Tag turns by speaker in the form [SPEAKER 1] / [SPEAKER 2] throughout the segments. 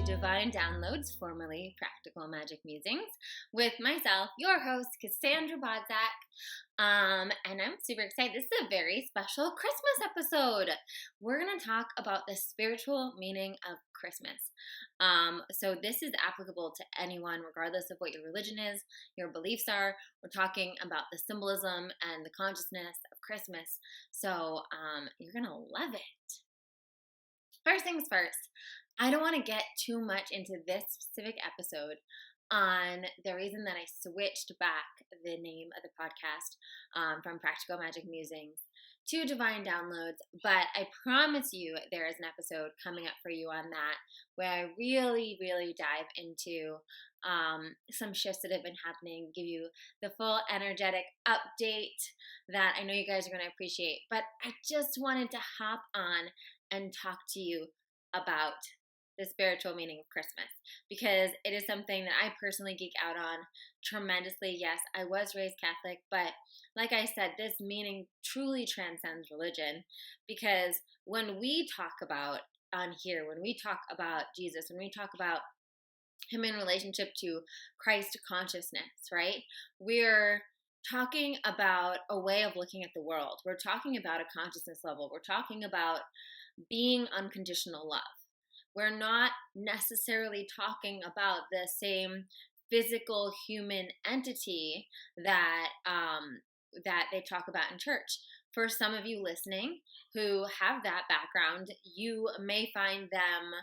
[SPEAKER 1] Divine Downloads, formerly Practical Magic Musings, with myself, your host, Cassandra Bodzak. And I'm super excited. This is a very special Christmas episode. We're going to talk about the spiritual meaning of Christmas. So this is applicable to anyone, regardless of what your religion is, your beliefs are. We're talking about the symbolism and the consciousness of Christmas. So you're going to love it. First things first, I don't want to get too much into this specific episode on the reason that I switched back the name of the podcast from Practical Magic Musings to Divine Downloads, but I promise you there is an episode coming up for you on that where I really dive into some shifts that have been happening, give you the full energetic update that I know you guys are going to appreciate. But I just wanted to hop on and talk to you about the spiritual meaning of Christmas, because it is something that I personally geek out on tremendously. Yes, I was raised Catholic, but like I said, this meaning truly transcends religion, because when we talk about on here, when we talk about Jesus, when we talk about him in relationship to Christ consciousness, right? We're talking about a way of looking at the world. We're talking about a consciousness level. We're talking about being unconditional love. We're not necessarily talking about the same physical human entity that that they talk about in church. For some of you listening who have that background, you may find them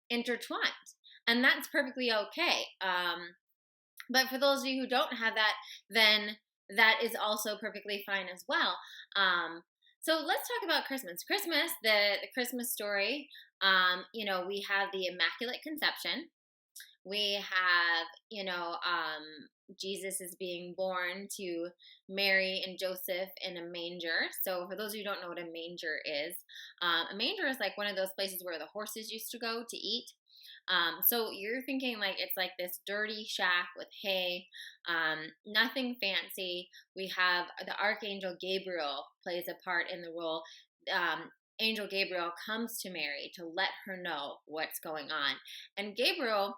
[SPEAKER 1] intertwined, and that's perfectly okay. But for those of you who don't have that, then that is also perfectly fine as well. So let's talk about Christmas. Christmas, the Christmas story. We have the Immaculate Conception. We have, Jesus is being born to Mary and Joseph in a manger. So for those of you who don't know what a manger is like one of those places where the horses used to go to eat. So you're thinking like it's like this dirty shack with hay, nothing fancy. We have the Archangel Gabriel plays a part in the role. Angel Gabriel comes to Mary to let her know what's going on. And Gabriel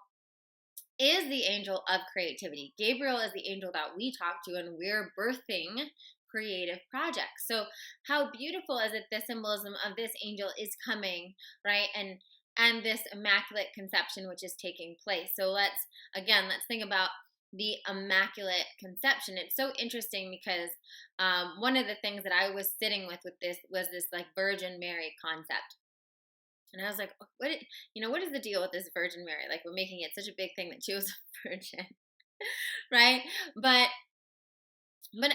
[SPEAKER 1] is the angel of creativity. Gabriel is the angel that we talk to, and we're birthing creative projects. So how beautiful is it, the symbolism of this angel is coming, right? And this Immaculate Conception, which is taking place. So let's think about the Immaculate Conception. It's so interesting because one of the things that I was sitting with this was this like Virgin Mary concept. And I was like, what is the deal with this Virgin Mary? Like, we're making it such a big thing that she was a virgin, right? But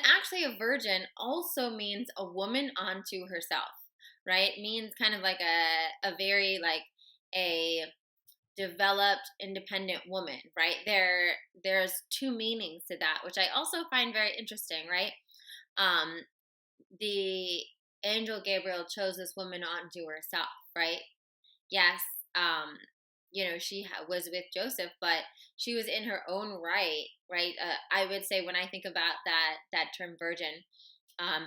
[SPEAKER 1] actually a virgin also means a woman unto herself, right? It means kind of like a very like a developed, independent woman, right? There's two meanings to that, which I also find very interesting, right? The angel Gabriel chose this woman onto herself, right? Yes, she was with Joseph, but she was in her own right, right? I would say when I think about that term virgin,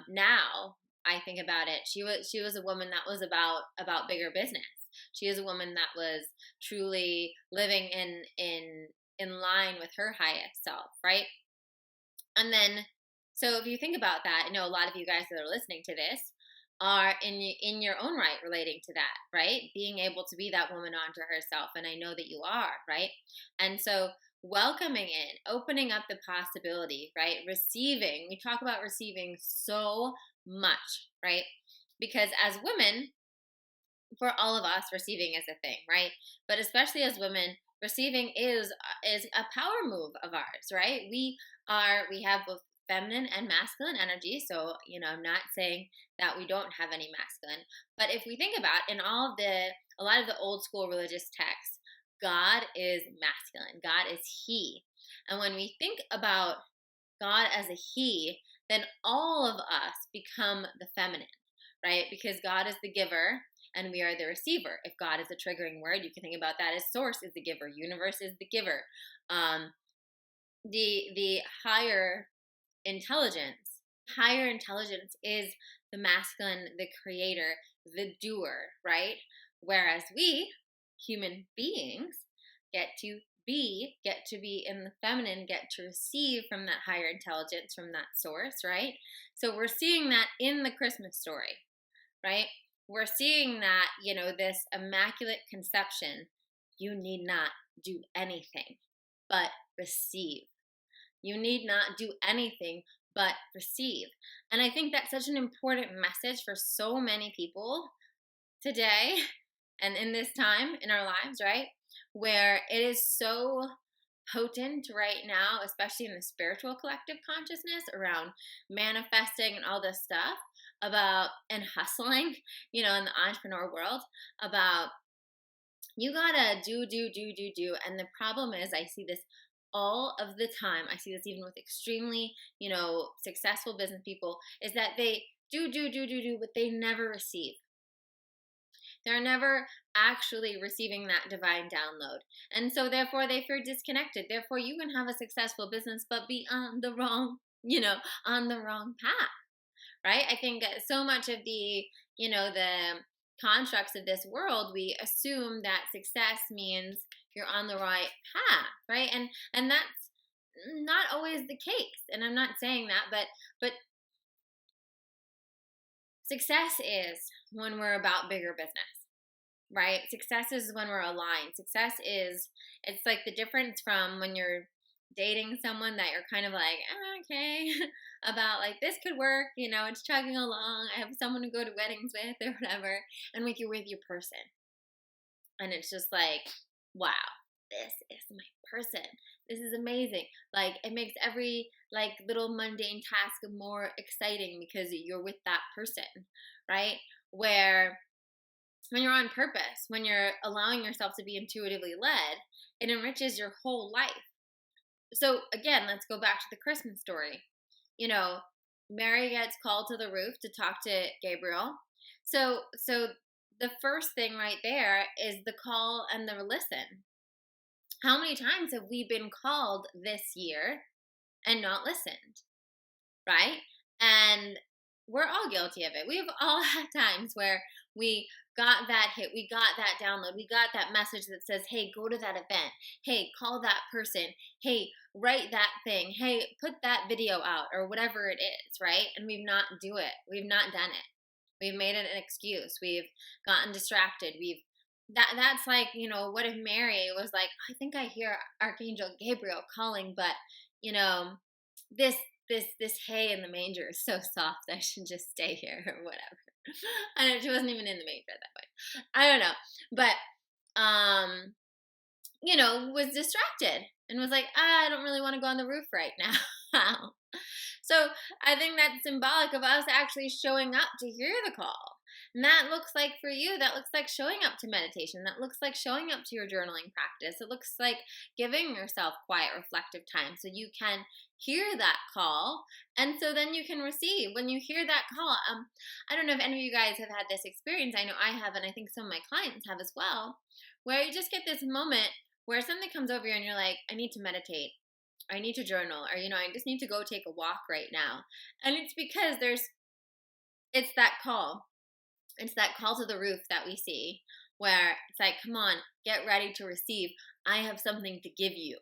[SPEAKER 1] now I think about it, she was a woman that was about bigger business. She is a woman that was truly living in line with her highest self, right? And then, so if you think about that, I know a lot of you guys that are listening to this are in your own right relating to that, right? Being able to be that woman onto herself, and I know that you are, right? And so welcoming in, opening up the possibility, right? Receiving, we talk about receiving so much, right? Because as women, for all of us, receiving is a thing, right? But especially as women, receiving is a power move of ours, right? We have both feminine and masculine energy. So, I'm not saying that we don't have any masculine, but if we think about in a lot of the old school religious texts, God is masculine. God is he. And when we think about God as a he, then all of us become the feminine, right? Because God is the giver and we are the receiver. If God is a triggering word, you can think about that as source is the giver, universe is the giver. The higher intelligence is the masculine, the creator, the doer, right? Whereas we human beings get to be in the feminine, get to receive from that higher intelligence, from that source, right? So we're seeing that in the Christmas story, right? We're seeing that, this immaculate conception, you need not do anything but receive. You need not do anything but receive. And I think that's such an important message for so many people today and in this time in our lives, right? Where it is so potent right now, especially in the spiritual collective consciousness around manifesting and all this stuff about, and hustling, in the entrepreneur world, about you gotta do. And the problem is, I see this all of the time. I see this even with extremely, successful business people, is that they do, but they never receive. They're never actually receiving that divine download. And so therefore they feel disconnected. Therefore you can have a successful business but be on the wrong, on the wrong path. Right? I think so much of the, the constructs of this world, we assume that success means you're on the right path, right? And that's not always the case. And I'm not saying that, but success is when we're about bigger business, right? Success is when we're aligned. Success is, it's like the difference from when you're dating someone that you're kind of like, okay, about like, this could work, it's chugging along. I have someone to go to weddings with or whatever. And like, you're with your person. And it's just like, wow, this is my person. This is amazing. Like, it makes every like little mundane task more exciting because you're with that person, right? Where when you're on purpose, when you're allowing yourself to be intuitively led, it enriches your whole life. So again, let's go back to the Christmas story. Mary gets called to the roof to talk to Gabriel. So the first thing right there is the call and the listen. How many times have we been called this year and not listened? Right? And we're all guilty of it. We've all had times where we got that hit, we got that download, we got that message that says, hey, go to that event, hey, call that person, hey, write that thing, hey, put that video out, or whatever it is, right? And we've not done it. We've made it an excuse. We've gotten distracted. That's like, what if Mary was like, I think I hear Archangel Gabriel calling, but this hay in the manger is so soft, I should just stay here or whatever. I know she wasn't even in the manger at that point. I don't know. But, was distracted and was like, I don't really want to go on the roof right now. So I think that's symbolic of us actually showing up to hear the call. And that looks like for you, that looks like showing up to meditation. That looks like showing up to your journaling practice. It looks like giving yourself quiet, reflective time so you can hear that call. And so then you can receive. When you hear that call, I don't know if any of you guys have had this experience. I know I have, and I think some of my clients have as well, where you just get this moment where something comes over you and you're like, I need to meditate. I need to journal, or, I just need to go take a walk right now. And it's because it's that call. It's that call to the roof that we see where it's like, come on, get ready to receive. I have something to give you,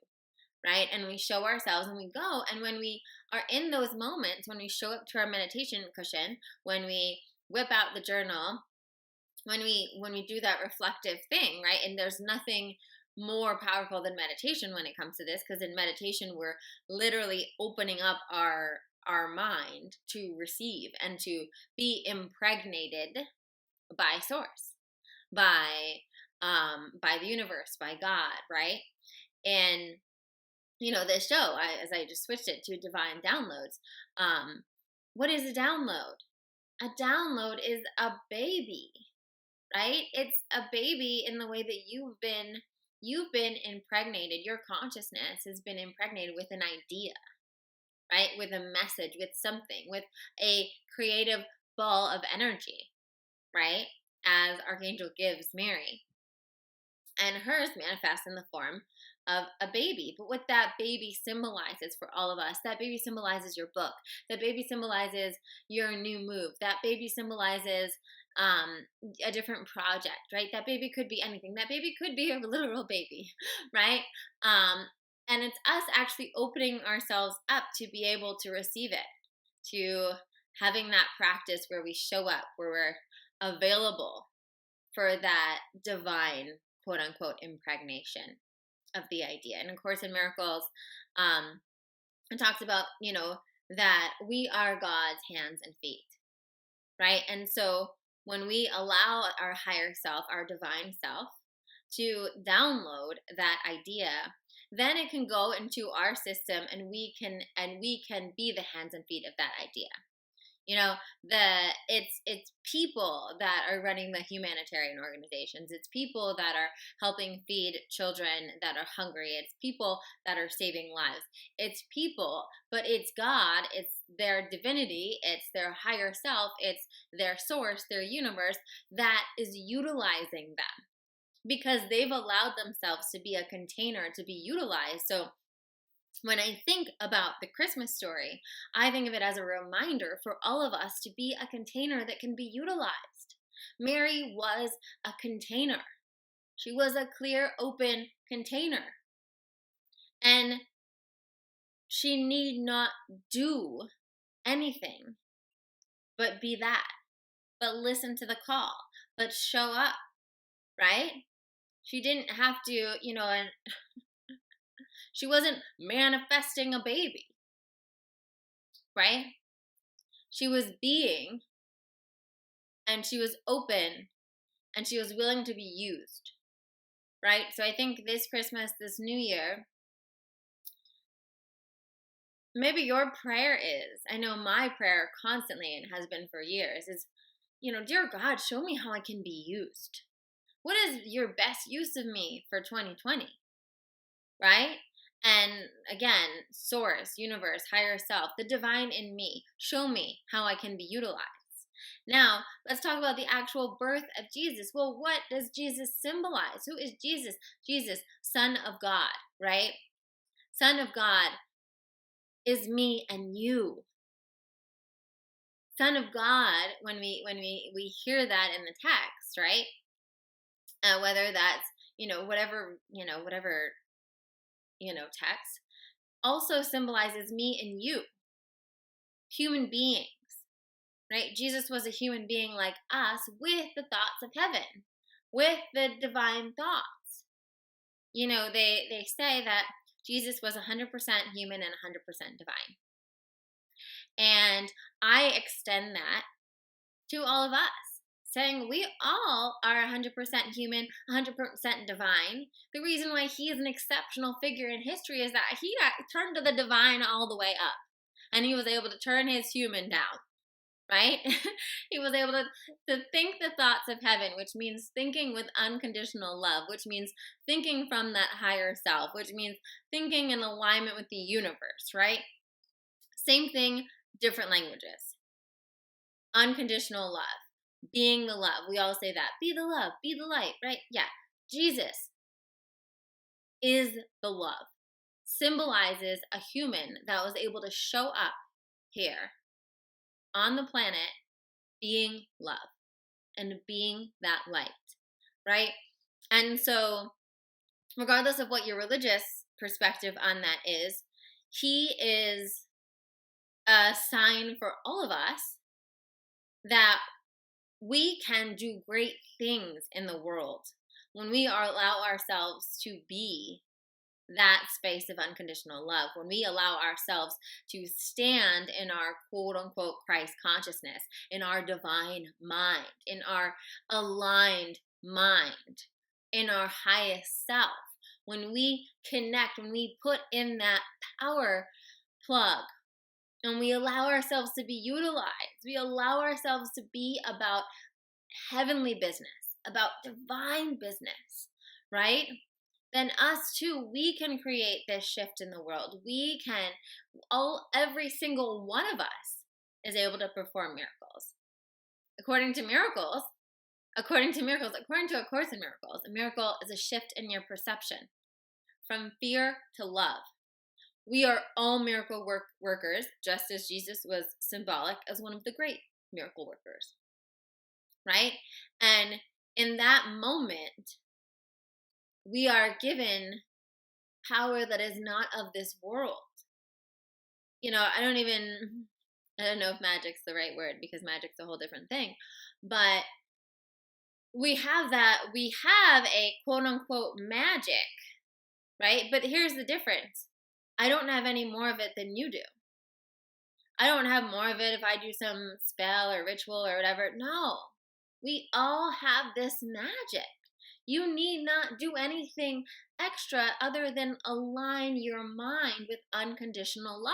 [SPEAKER 1] right? And we show ourselves and we go. And when we are in those moments, when we show up to our meditation cushion, when we whip out the journal, when we do that reflective thing, right? And there's nothing more powerful than meditation when it comes to this, because in meditation, we're literally opening up our mind to receive and to be impregnated by source, by the universe, by God, right? And this show, as I just switched it to divine downloads, what is a download? A download is a baby, right? It's a baby in the way that you've been impregnated. Your consciousness has been impregnated with an idea, right? With a message, with something, with a creative ball of energy, right? As Archangel gives Mary. And hers manifests in the form of a baby. But what that baby symbolizes for all of us, that baby symbolizes your book. That baby symbolizes your new move. That baby symbolizes a different project, right? That baby could be anything. That baby could be a literal baby, right? And it's us actually opening ourselves up to be able to receive it, to having that practice where we show up, where we're available for that divine, quote unquote, impregnation of the idea. And of course, in Miracles, it talks about, that we are God's hands and feet, right? And so when we allow our higher self, our divine self, to download that idea, then it can go into our system, and we can be the hands and feet of that idea. It's people that are running the humanitarian organizations. It's people that are helping feed children that are hungry. It's people that are saving lives. It's people, but it's God. It's their divinity. It's their higher self. It's their source, their universe that is utilizing them because they've allowed themselves to be a container to be utilized. So when I think about the Christmas story, I think of it as a reminder for all of us to be a container that can be utilized. Mary was a container. She was a clear, open container. And she need not do anything but be that, but listen to the call, but show up, right? She didn't have to, and she wasn't manifesting a baby, right? She was being, and she was open, and she was willing to be used, right? So I think this Christmas, this New Year, maybe your prayer is, I know my prayer constantly, and has been for years, is, dear God, show me how I can be used. What is your best use of me for 2020, right? And again, source, universe, higher self, the divine in me, show me how I can be utilized. Now, let's talk about the actual birth of Jesus. Well, what does Jesus symbolize? Who is Jesus? Jesus, Son of God, right? Son of God is me and you. Son of God, when we hear that in the text, right? Whether that's, whatever text, also symbolizes me and you, human beings, right? Jesus was a human being like us with the thoughts of heaven, with the divine thoughts. They say that Jesus was 100% human and 100% divine. And I extend that to all of us, saying we all are 100% human, 100% divine. The reason why he is an exceptional figure in history is that he turned to the divine all the way up, and he was able to turn his human down, right? He was able to think the thoughts of heaven, which means thinking with unconditional love, which means thinking from that higher self, which means thinking in alignment with the universe, right? Same thing, different languages. Unconditional love. Being the love. We all say that. Be the love. Be the light, right? Yeah. Jesus is the love. Symbolizes a human that was able to show up here on the planet being love and being that light, right? And so regardless of what your religious perspective on that is, he is a sign for all of us that we can do great things in the world when we allow ourselves to be that space of unconditional love, when we allow ourselves to stand in our quote unquote Christ consciousness, in our divine mind, in our aligned mind, in our highest self, when we connect, when we put in that power plug, and we allow ourselves to be utilized. We allow ourselves to be about heavenly business, about divine business, right? Then us too, we can create this shift in the world. We can, every single one of us is able to perform miracles. According to A Course in Miracles, a miracle is a shift in your perception from fear to love. We are all miracle workers, just as Jesus was symbolic as one of the great miracle workers. right? And in that moment, we are given power that is not of this world. I don't know if magic's the right word, because magic's a whole different thing. But we have a quote unquote magic, right? But here's the difference. I don't have any more of it than you do. I don't have more of it if I do some spell or ritual or whatever. No. We all have this magic. You need not do anything extra other than align your mind with unconditional love,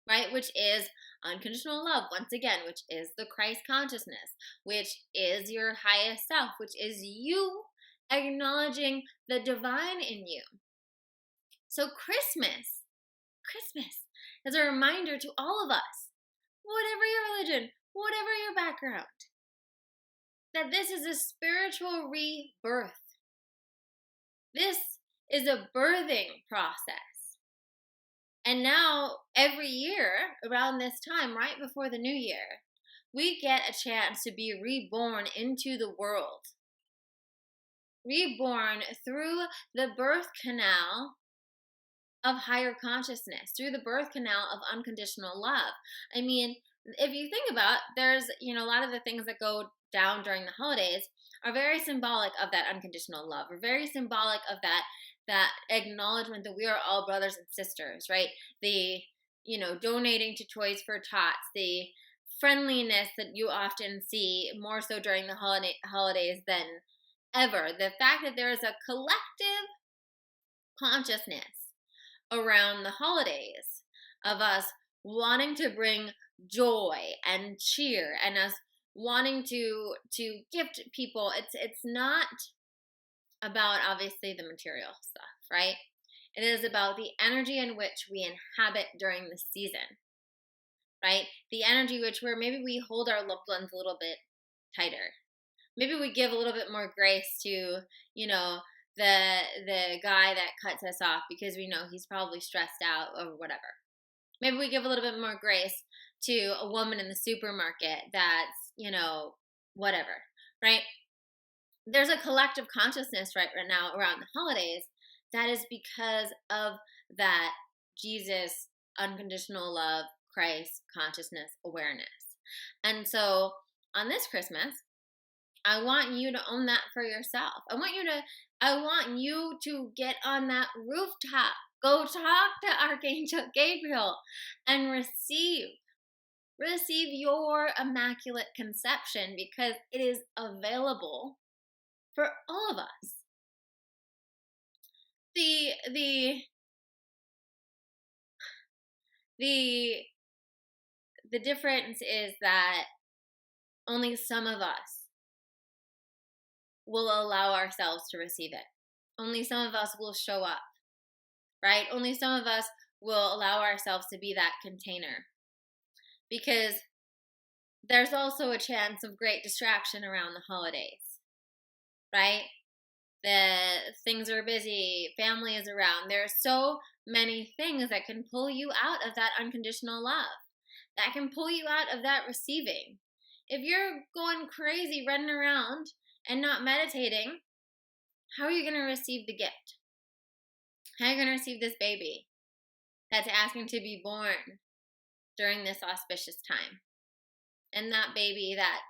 [SPEAKER 1] right? Which is unconditional love, once again, which is the Christ consciousness, which is your highest self, which is you acknowledging the divine in you. So Christmas is a reminder to all of us, whatever your religion, whatever your background, that this is a spiritual rebirth. This is a birthing process. And now, every year, around this time, right before the new year, we get a chance to be reborn into the world. Reborn through the birth canal of higher consciousness, through the birth canal of unconditional love. I mean, if you think about, there's, a lot of the things that go down during the holidays are very symbolic of that unconditional love, or very symbolic of that acknowledgement that we are all brothers and sisters, right? The, donating to Toys for Tots, the friendliness that you often see more so during the holidays than ever. The fact that there is a collective consciousness around the holidays of us wanting to bring joy and cheer, and us wanting to gift people. It's not about, obviously, the material stuff, right? It is about the energy in which we inhabit during the season, right? The energy where maybe we hold our loved ones a little bit tighter. Maybe we give a little bit more grace to, the guy that cuts us off because we know he's probably stressed out or whatever. Maybe we give a little bit more grace to a woman in the supermarket that's, whatever, right? There's a collective consciousness right now around the holidays that is because of that Jesus, unconditional love, Christ consciousness awareness. And so on this Christmas, I want you to own that for yourself. I want you to get on that rooftop, go talk to Archangel Gabriel, and receive your immaculate conception, because it is available for all of us. The difference is that only some of us will allow ourselves to receive it. Only some of us will show up, right? Only some of us will allow ourselves to be that container. Because there's also a chance of great distraction around the holidays, right? Things are busy, family is around. There are so many things that can pull you out of that unconditional love, that can pull you out of that receiving. If you're going crazy, running around and not meditating, how are you going to receive the gift? How are you going to receive this baby that's asking to be born during this auspicious time? And that baby, that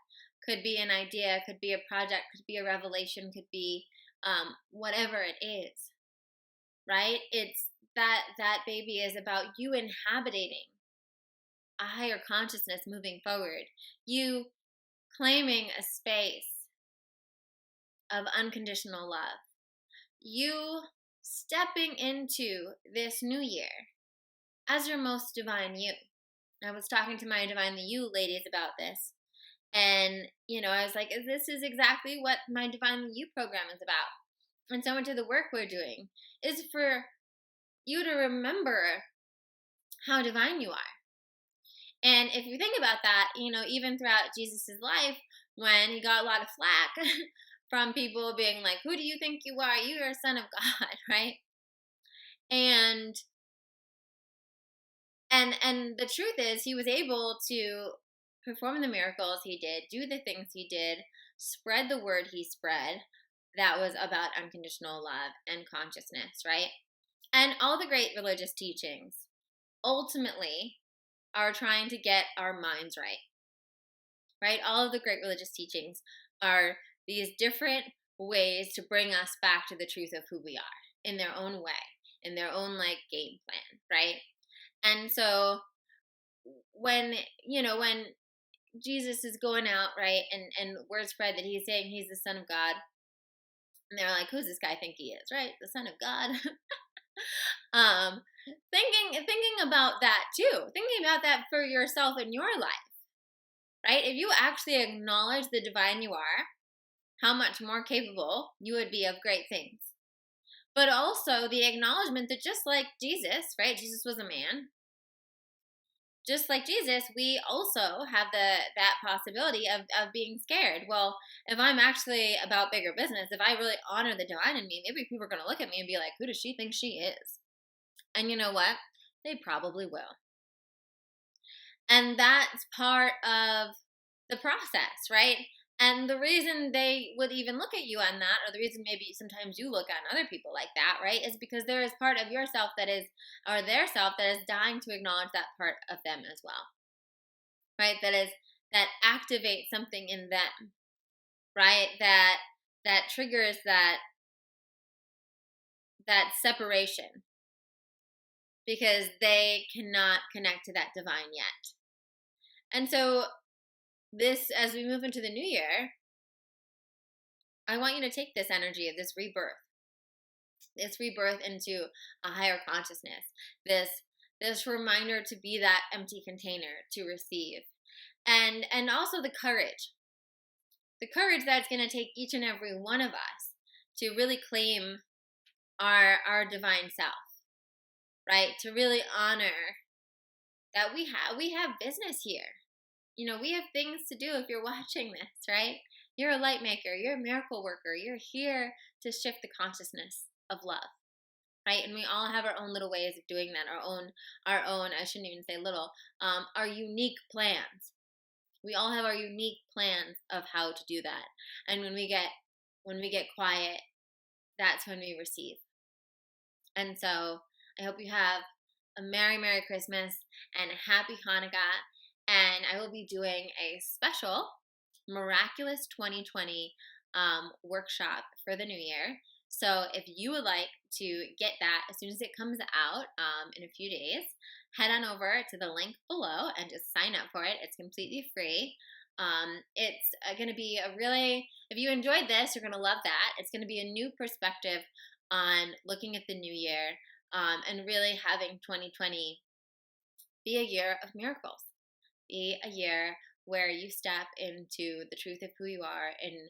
[SPEAKER 1] could be an idea, could be a project, could be a revelation, could be whatever it is, right? It's that baby is about you inhabiting a higher consciousness moving forward. You claiming a space of unconditional love. You stepping into this new year as your most divine you. I was talking to my Divinely You ladies about this. And, I was like, this is exactly what my Divinely You program is about. And so much of the work we're doing is for you to remember how divine you are. And if you think about that, even throughout Jesus' life, when he got a lot of flack from people being like, who do you think you are? You are a son of God, right? And the truth is, he was able to perform the miracles he did, do the things he did, spread the word he spread that was about unconditional love and consciousness, right? And all the great religious teachings ultimately are trying to get our minds right, right? All of the great religious teachings are these different ways to bring us back to the truth of who we are in their own way, in their own like game plan, right? And so when, when Jesus is going out, right, and word spread that he's saying he's the Son of God, and they're like, who's this guy think he is, right? The Son of God. um, thinking about that too, thinking about that for yourself in your life, right? If you actually acknowledge the divine you are, how much more capable you would be of great things. But also the acknowledgement that just like Jesus, right? Jesus was a man. Just like Jesus, we also have that possibility of being scared. Well, if I'm actually about bigger business, if I really honor the divine in me, maybe people are going to look at me and be like, who does she think she is? And you know what? They probably will. And that's part of the process, right? And the reason they would even look at you on that, or the reason maybe sometimes you look at other people like that, right, is because there is part of yourself that is, or their self that is dying to acknowledge that part of them as well, right? That activates something in them, right? That triggers that separation because they cannot connect to that divine yet. And so this, as we move into the new year, I want you to take this energy of this rebirth into a higher consciousness, this reminder to be that empty container to receive, and also the courage that's going to take each and every one of us to really claim our divine self, right? To really honor that we have business here. We have things to do if you're watching this, right? You're a light maker. You're a miracle worker. You're here to shift the consciousness of love, right? And we all have our own little ways of doing that, our own, I shouldn't even say little, our unique plans. We all have our unique plans of how to do that. And when we get quiet, that's when we receive. And so I hope you have a Merry, Merry Christmas and a Happy Hanukkah. And I will be doing a special Miraculous 2020 workshop for the new year. So if you would like to get that as soon as it comes out in a few days, head on over to the link below and just sign up for it. It's completely free. It's going to be if you enjoyed this, you're going to love that. It's going to be a new perspective on looking at the new year and really having 2020 be a year of miracles. Be a year where you step into the truth of who you are in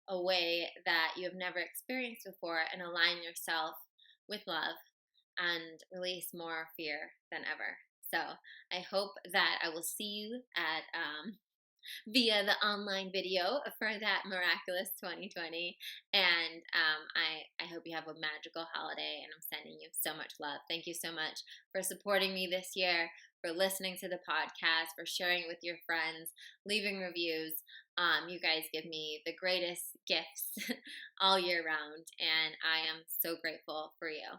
[SPEAKER 1] a way that you have never experienced before and align yourself with love and release more fear than ever. So I hope that I will see you at via the online video for that Miraculous 2020. And I hope you have a magical holiday, and I'm sending you so much love. Thank you so much for supporting me this year, for listening to the podcast, for sharing it with your friends, leaving reviews. You guys give me the greatest gifts all year round, and I am so grateful for you.